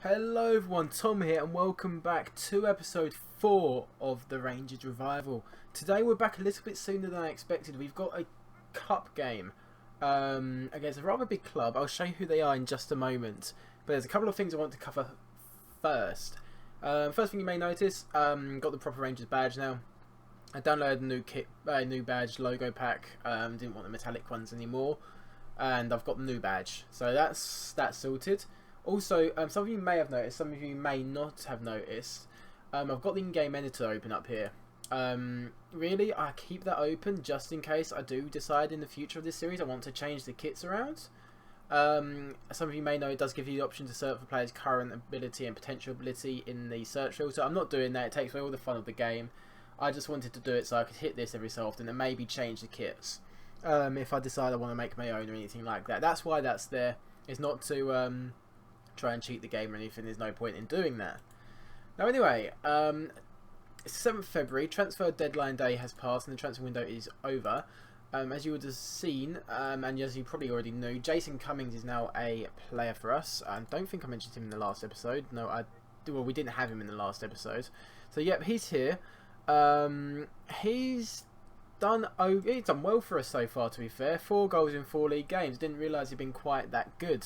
Hello everyone, Tom here and welcome back to episode 4 of the Rangers Revival. Today we're back a little bit sooner than I expected. We've got a cup game against a rather big club. I'll show you who they are in just a moment. But there's a couple of things I want to cover first. First thing you may notice, got the proper Rangers badge now. I downloaded a new kit, new badge logo pack, didn't want the metallic ones anymore. And I've got the new badge. So that's sorted. Also, some of you may have noticed, some of you may not have noticed, I've got the in-game editor open up here. Really, I keep that open just in case I do decide in the future of this series I want to change the kits around. Some of you may know it does give you the option to search for players' current ability and potential ability in the search filter. I'm not doing that, it takes away all the fun of the game. I just wanted to do it so I could hit this every so often and maybe change the kits. If I decide I want to make my own or anything like that. That's why that's there. It's not to try and cheat the game or anything. There's no point in doing that. Now anyway, it's 7th February, transfer deadline day has passed and the transfer window is over. As you would have seen, and as you probably already knew, Jason Cummings is now a player for us. I don't think I mentioned him in the last episode. No, well, we didn't have him in the last episode. So yep, he's here. He's done well for us so far, to be fair. 4 goals in 4 league games. Didn't realise he'd been quite that good.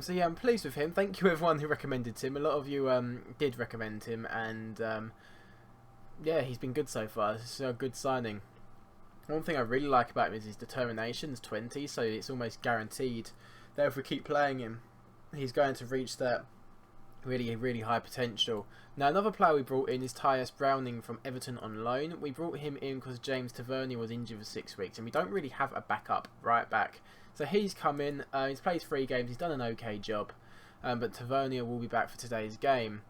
So yeah, I'm pleased with him. Thank you everyone who recommended him. A lot of you did recommend him, and yeah, he's been good so far. It's a good signing. One thing I really like about him is his determination. He's 20, so it's almost guaranteed that if we keep playing him, he's going to reach that really high potential. Now another player we brought in is Tyus Browning from Everton on loan. We brought him in because James Tavernier was injured for 6 weeks, and we don't really have a backup right back. So he's come in, he's played 3 games, he's done an okay job, but Tavernier will be back for today's game.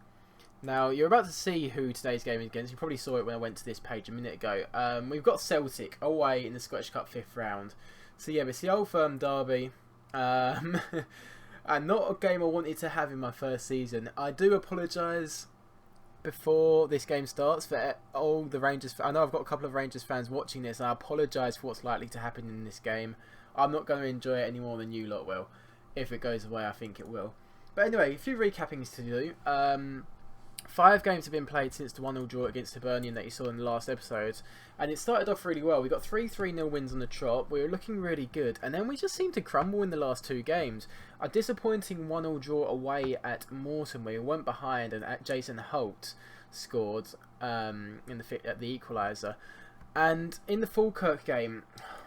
Now, you're about to see who today's game is against. You probably saw it when I went to this page a minute ago. We've got Celtic away in the Scottish Cup 5th round. So yeah, it's the Old Firm derby, and not a game I wanted to have in my first season. I do apologise before this game starts for all the Rangers. I know I've got a couple of Rangers fans watching this, and I apologise for what's likely to happen in this game. I'm not going to enjoy it any more than you lot will. If it goes away, I think it will. But anyway, a few recappings to do. 5 games have been played since the 1-0 draw against Hibernian that you saw in the last episode. And it started off really well. We got 3 3-0 wins on the trot. We were looking really good. And then we just seemed to crumble in the last 2 games. A disappointing 1-0 draw away at Morton where we went behind and Jason Holt scored at the equaliser. And in the Falkirk game,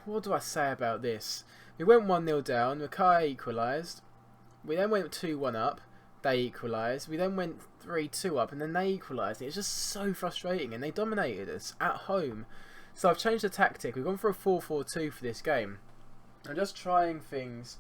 what do I say about this? We went 1-0 down, Mackay equalised. We then went 2-1 up, they equalised. We then went 3-2 up and then they equalised. It was just so frustrating and they dominated us at home. So I've changed the tactic. We've gone for a 4-4-2 for this game. I'm just trying things,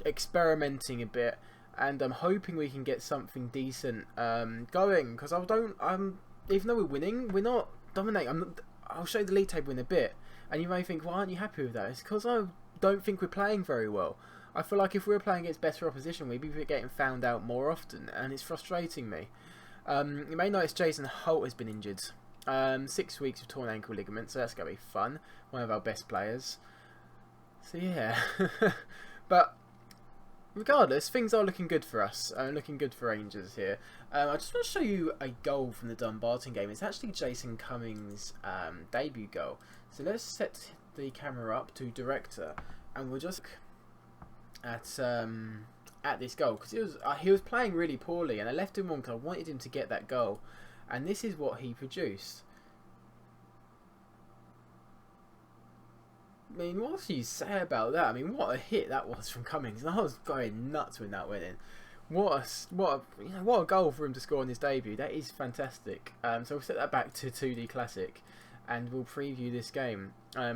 experimenting a bit, and I'm hoping we can get something decent going. Because even though we're winning, we're not dominating. I'll show you the league table in a bit, and you may think, why aren't you happy with that? It's because I don't think we're playing very well. I feel like if we were playing against better opposition, we'd be getting found out more often, and it's frustrating me. You may notice Jason Holt has been injured. 6 weeks of torn ankle ligament, so that's going to be fun. One of our best players. So yeah. But regardless, things are looking good for us. Looking good for Rangers here. I just want to show you a goal from the Dumbarton game. It's actually Jason Cummings' debut goal. So let's set the camera up to director, and we'll just look at this goal because he was playing really poorly, and I left him on because I wanted him to get that goal, and this is what he produced. I mean, what do you say about that? I mean, what a hit that was from Cummings. And I was going nuts when that went in. What a goal for him to score on his debut. That is fantastic. So we'll set that back to 2D Classic, and we'll preview this game.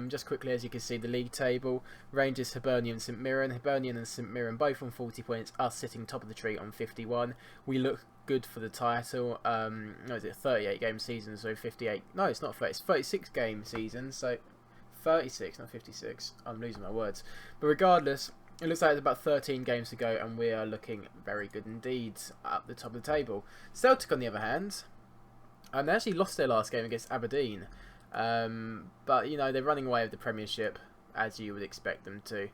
Just quickly, as you can see, the league table: Rangers, Hibernian, St Mirren. Hibernian and St Mirren both on 40 points. Us sitting top of the tree on 51. We look good for the title. No, is it 38 game season? So 58. No, it's not 30. It's 36 game season. So 36, not 56. I'm losing my words. But regardless, it looks like there's about 13 games to go, and we are looking very good indeed up the top of the table. Celtic, on the other hand, they actually lost their last game against Aberdeen. But, you know, they're running away with the Premiership, as you would expect them to.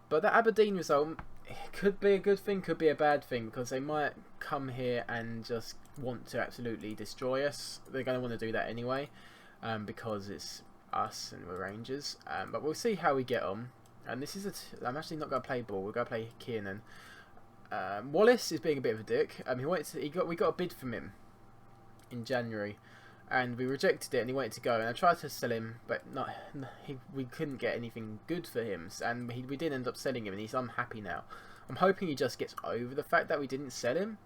But that Aberdeen result, it could be a good thing, could be a bad thing, because they might come here and just want to absolutely destroy us. They're going to want to do that anyway, because it's us and we're Rangers. But we'll see how we get on. And this is I'm actually not going to play ball. We're going to play Kiernan. Wallace is being a bit of a dick. We got a bid from him in January, and we rejected it, and he wanted to go. And I tried to sell him, but we couldn't get anything good for him, and we did end up selling him, and he's unhappy now. I'm hoping he just gets over the fact that we didn't sell him,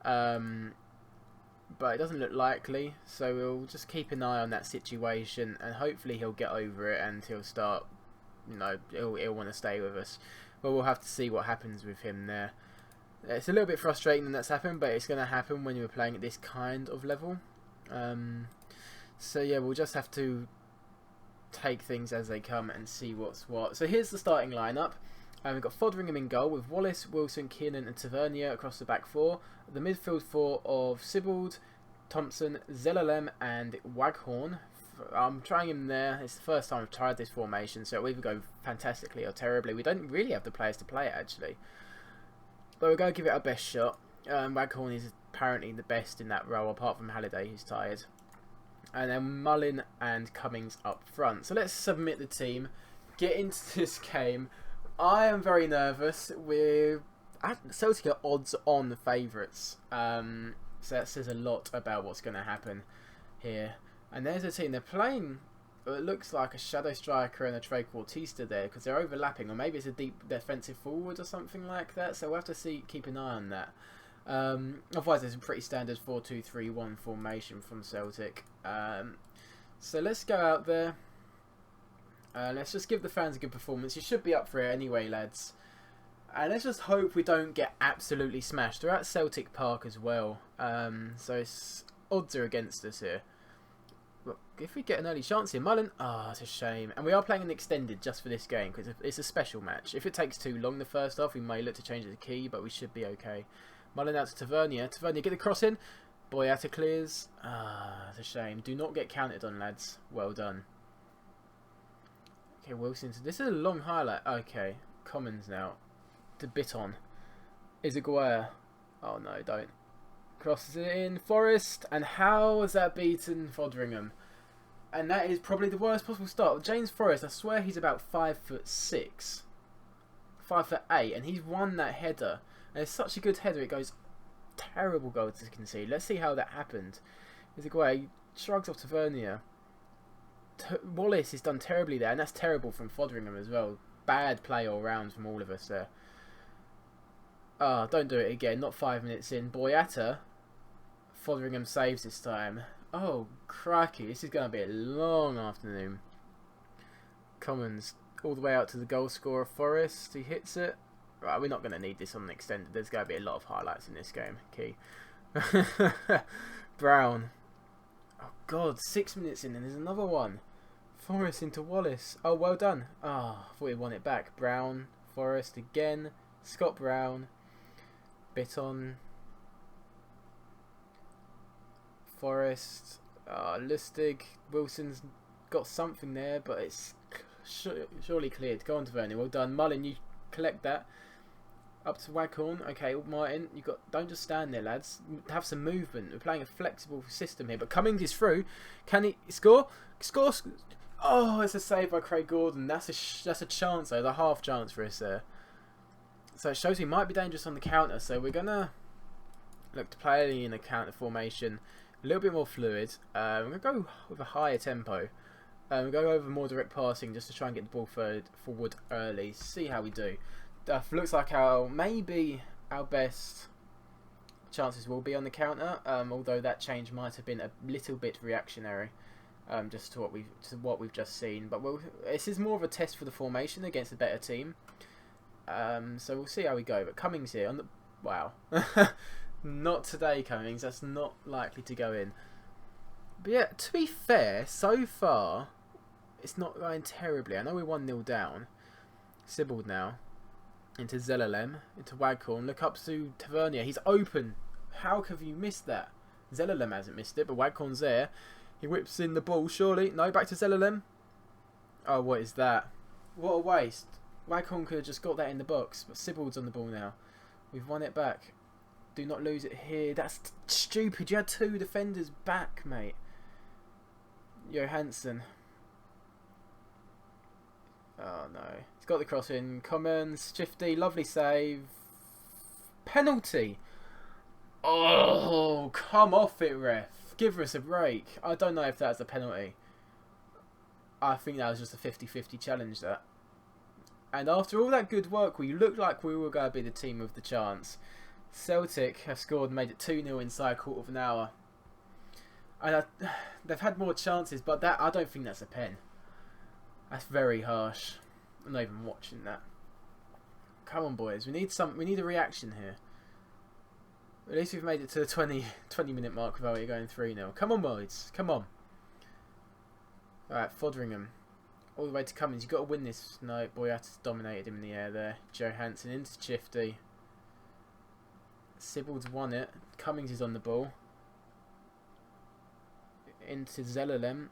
but it doesn't look likely. So we'll just keep an eye on that situation, and hopefully he'll get over it, and he'll start, he'll want to stay with us. But we'll have to see what happens with him there. It's a little bit frustrating that that's happened, but it's going to happen when you're playing at this kind of level. So yeah, we'll just have to take things as they come and see what's what. So here's the starting lineup. We've got Foderingham in goal with Wallace, Wilson, Kiernan and Tavernier across the back four. The midfield four of Sibbald, Thompson, Zelalem and Waghorn. I'm trying him there. It's the first time I've tried this formation, so it'll either go fantastically or terribly. We don't really have the players to play it, actually. But we're going to give it our best shot. Waghorn is apparently the best in that role, apart from Halliday, who's tired. And then Mullin and Cummings up front. So let's submit the team, get into this game. I am very nervous. Celtic are odds-on favourites. So that says a lot about what's going to happen here. And there's a team. They're playing, it looks like a shadow striker and a trequartista there, because they're overlapping, or maybe it's a deep defensive forward or something like that. So we'll have to keep an eye on that. Otherwise, it's a pretty standard 4-2-3-1 formation from Celtic. So let's go out there. Let's just give the fans a good performance. You should be up for it anyway, lads. And let's just hope we don't get absolutely smashed. They're at Celtic Park as well, so odds are against us here. Look, if we get an early chance here, Mullin, it's a shame. And we are playing an extended just for this game, because it's a special match. If it takes too long the first half, we may look to change the key, but we should be okay. Mullin out to Tavernier. Tavernier, get the cross in. Boyata clears. It's a shame. Do not get counted on, lads. Well done. Okay, Wilson. This is a long highlight. Okay, Commons now. To Biton. Izaguirre. Oh no, don't. Crosses it in. Forrest. And how has that beaten Foderingham? And that is probably the worst possible start. James Forrest, I swear he's about 5'6". 5'8", and he's won that header. And it's such a good header, it goes terrible goal to concede. Let's see how that happened. Izaguirre shrugs off Tavernier. Wallace has done terribly there, and that's terrible from Foderingham as well. Bad play all round from all of us there. Don't do it again. Not 5 minutes in. Boyata. Foderingham saves this time. Oh, crikey. This is going to be a long afternoon. Commons all the way out to the goal scorer, Forrest. He hits it. Right, we're not going to need this on the extended. There's going to be a lot of highlights in this game. Key. Brown. Oh, God. 6 minutes in and there's another one. Forrest into Wallace. Oh, well done. I thought he won it back. Brown. Forrest again. Scott Brown. Biton. Forrest. Lustig. Wilson's got something there, but it's surely cleared. Go on to Vernie. Well done. Mullin, you collect that. Up to Waghorn. Okay, Martin, don't just stand there, lads. Have some movement. We're playing a flexible system here. But Cummings is through. Can he score? Score! Oh, it's a save by Craig Gordon. That's a chance, though. A half chance for us there. So it shows we might be dangerous on the counter. So we're gonna look to play in a counter formation, a little bit more fluid. We're gonna go with a higher tempo. We'll go over more direct passing just to try and get the ball forward early. See how we do. Looks like maybe our best chances will be on the counter. Although that change might have been a little bit reactionary, just to what we've just seen. But this is more of a test for the formation against a better team. So we'll see how we go. But Cummings here on the wow, not today, Cummings. That's not likely to go in. But yeah, to be fair, so far it's not going terribly. I know we're 1-0 down. Sibbald now into Zelalem, into Waghorn. Look up to Tavernier. He's open. How have you missed that? Zelalem hasn't missed it, but Waghorn's there. He whips in the ball. Surely no. Back to Zelalem. Oh, what is that? What a waste. Waghorn could have just got that in the box, but Sibbald's on the ball now. We've won it back. Do not lose it here. That's stupid. You had 2 defenders back, mate. Johansson. Oh no. He's got the cross in. Commons. Shifty. Lovely save. Penalty. Oh, come off it, ref. Give us a break. I don't know if that's a penalty. I think that was just a 50-50 challenge, that. And after all that good work, we looked like we were going to be the team with the chance. Celtic have scored and made it 2-0 inside a quarter of an hour. And they've had more chances, but that I don't think that's a pen. That's very harsh. I'm not even watching that. Come on, boys. We need a reaction here. At least we've made it to the 20 minute mark without it going 3-0. Come on, boys. Come on. Alright, Foderingham. All the way to Cummins. You've got to win this. No, Boyatis dominated him in the air there. Johansson into Shifty. Sibbald's won it. Cummings is on the ball. Into Zelalem.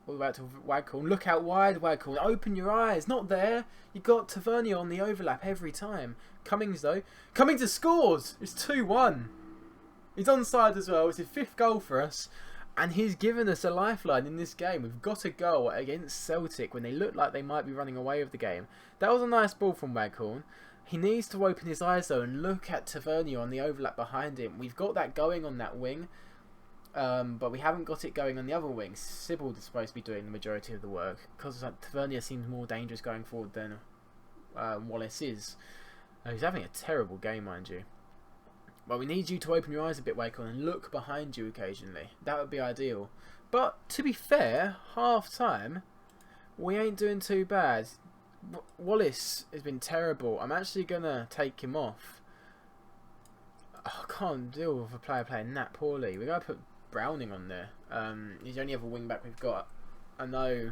All the way out to Waghorn. Look out wide, Waghorn. Open your eyes. Not there. You got Tavernier on the overlap every time. Cummings, though. Cummings has scored. It's 2-1. He's onside as well. It's his 5th goal for us. And he's given us a lifeline in this game. We've got a goal against Celtic when they look like they might be running away with the game. That was a nice ball from Waghorn. He needs to open his eyes, though, and look at Tavernier on the overlap behind him. We've got that going on that wing. But we haven't got it going on the other wing. Sibbald is supposed to be doing the majority of the work because Tavernier seems more dangerous going forward than Wallace is. He's having a terrible game, mind you. But we need you to open your eyes a bit, Waghorn, and look behind you occasionally. That would be ideal. But to be fair, half time, we ain't doing too bad. Wallace has been terrible. I'm actually gonna take him off. I can't deal with a player playing that poorly. We're gonna put Browning on there. He's the only other wing back we've got. I know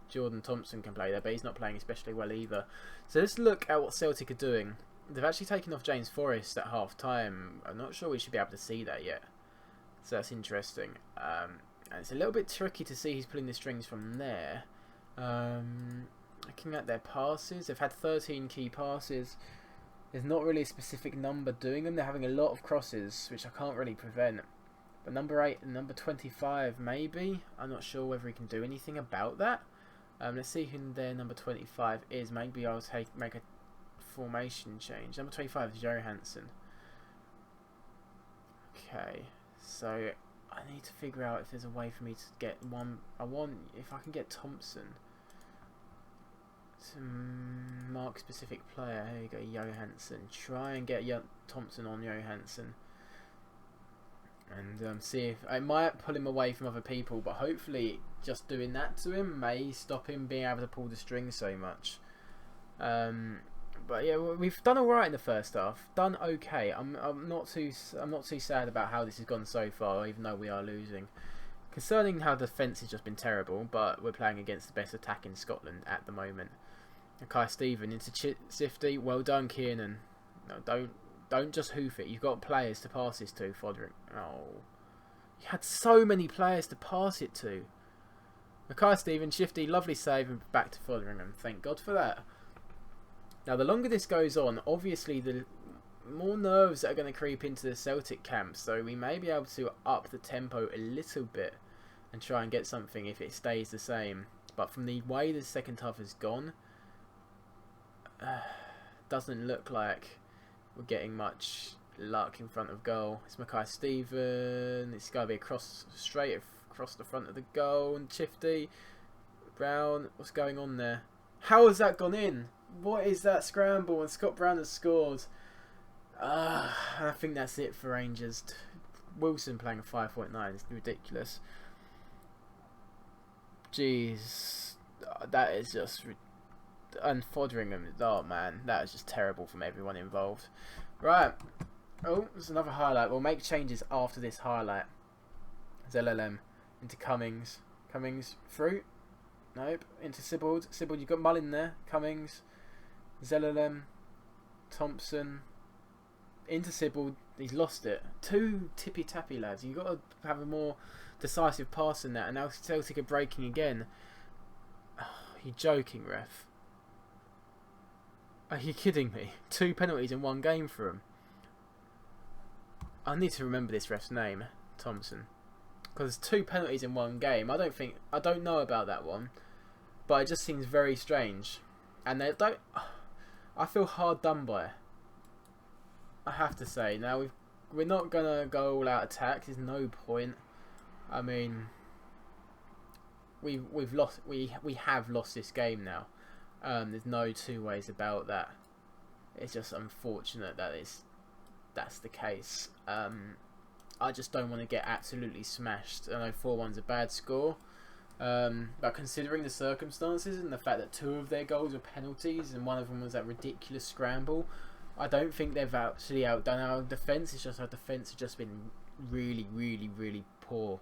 Jordan Thompson can play there, but he's not playing especially well either. So let's look at what Celtic are doing. They've actually taken off James Forrest at half time. I'm not sure we should be able to see that yet. So that's interesting. And it's a little bit tricky to see who's pulling the strings from there. Looking at their passes, they've had 13 key passes. There's not really a specific number doing them. They're having a lot of crosses, which I can't really prevent. But number 8 and number 25, maybe. I'm not sure whether he can do anything about that. Let's see who their number 25 is. Maybe I'll make a formation change. Number 25 is Johansson. Okay, so I need to figure out if there's a way for me to get one. If I can get Thompson. Some mark specific player. Here you go, Johansson. Try and get Thompson on Johansson. And see if I might pull him away from other people, but hopefully just doing that to him may stop him being able to pull the string so much. But yeah, we've done all right in the first half. Done okay. I'm not too sad about how this has gone so far, even though we are losing. Concerning how the defence has just been terrible, but we're playing against the best attack in Scotland at the moment. Kai Stephen into Shifty. Well done, Kiernan. No, don't just hoof it. You've got players to pass this to, Fodering. Oh, you had so many players to pass it to. Mackay Stephen, Shifty, lovely save, and back to Foderingham. Thank God for that. Now, the longer this goes on, obviously the more nerves are going to creep into the Celtic camp, so we may be able to up the tempo a little bit and try and get something if it stays the same. But from the way the second half has gone, doesn't look like we're getting much luck in front of goal. It's Mackay Stephen. It's got to be straight across the front of the goal. And Shifty, Brown. What's going on there? How has that gone in? What is that scramble? And Scott Brown has scored. I think that's it for Rangers. Wilson playing a 5.9 is ridiculous. Jeez, that is just. And Foderingham, oh man, that is just terrible from everyone involved. Right. Oh, there's another highlight. We'll make changes after this highlight. Zelalem into Cummings. Cummings through. Nope. Into Sibbald. Sibbald, you've got Mullin there. Cummings. Zelalem. Thompson. Into Sibbald. He's lost it. Two tippy-tappy lads. You've got to have a more decisive pass than that. And now Celtic are breaking again. Oh, you're joking, ref. Are you kidding me? 2 penalties in 1 game for him. I need to remember this ref's name, Thompson, because 2 penalties in 1 game. I don't know about that one, but it just seems very strange, and they don't. I feel hard done by. I have to say. Now we're not gonna go all out attack. There's no point. I mean, we have lost this game now. There's no 2 ways about that. It's just unfortunate that that's the case. I just don't want to get absolutely smashed. I know 4-1's a bad score, but considering the circumstances and the fact that 2 of their goals were penalties and 1 of them was that ridiculous scramble, I don't think they've actually outdone our defence. It's just our defence has just been really, really, really poor.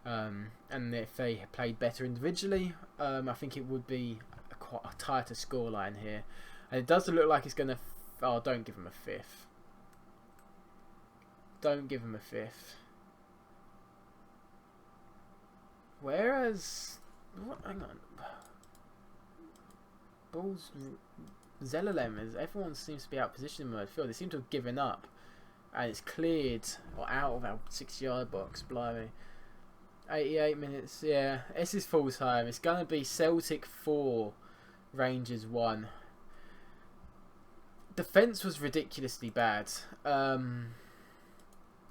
And if they played better individually, I think it would be quite a tighter scoreline here. And it does look like it's going to... Oh, don't give them a 5th. Don't give them a 5th. Whereas... Hang on. Balls... Zelalem, as everyone seems to be out position in midfield. They seem to have given up. And it's cleared or out of our 6-yard box. Blimey. 88 minutes. Yeah, this is full time. It's going to be Celtic 4, Rangers 1. Defence was ridiculously bad. I'm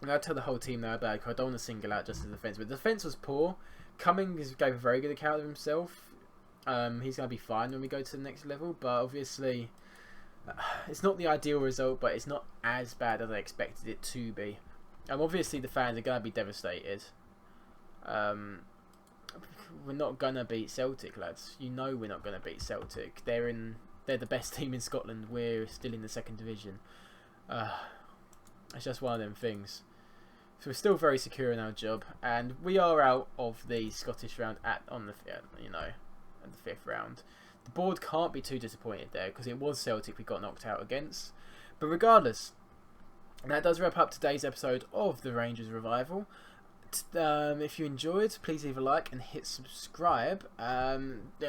going to tell the whole team now bad because I don't want to single out just the defence. But the defence was poor. Cummings gave a very good account of himself. He's going to be fine when we go to the next level. But obviously, it's not the ideal result, but it's not as bad as I expected it to be. Obviously, the fans are going to be devastated. We're not going to beat Celtic, lads. You know we're not going to beat Celtic. They're the best team in Scotland. We're still in the 2nd division. It's just one of them things. So we're still very secure in our job, and we are out of the Scottish round at the 5th round. The board can't be too disappointed there because it was Celtic we got knocked out against. But regardless, that does wrap up today's episode of the Rangers Revival. If you enjoyed, please leave a like and hit subscribe. I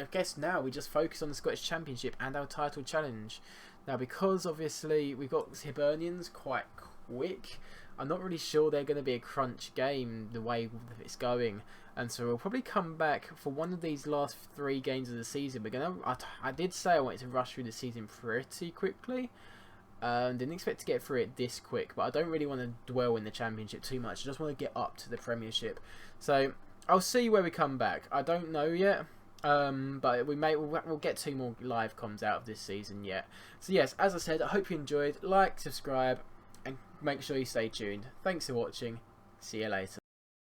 guess now we just focus on the Scottish Championship and our title challenge. Now, because obviously we got Hibernians quite quick, I'm not really sure they're going to be a crunch game the way it's going, and so we'll probably come back for one of these last 3 games of the season. I did say I wanted to rush through the season pretty quickly. Didn't expect to get through it this quick, but I don't really want to dwell in the Championship too much. I just want to get up to the Premiership. So I'll see where we come back. I don't know yet, but we'll get 2 more live comms out of this season yet. So yes, as I said, I hope you enjoyed. Like, subscribe, and make sure you stay tuned. Thanks for watching. See you later.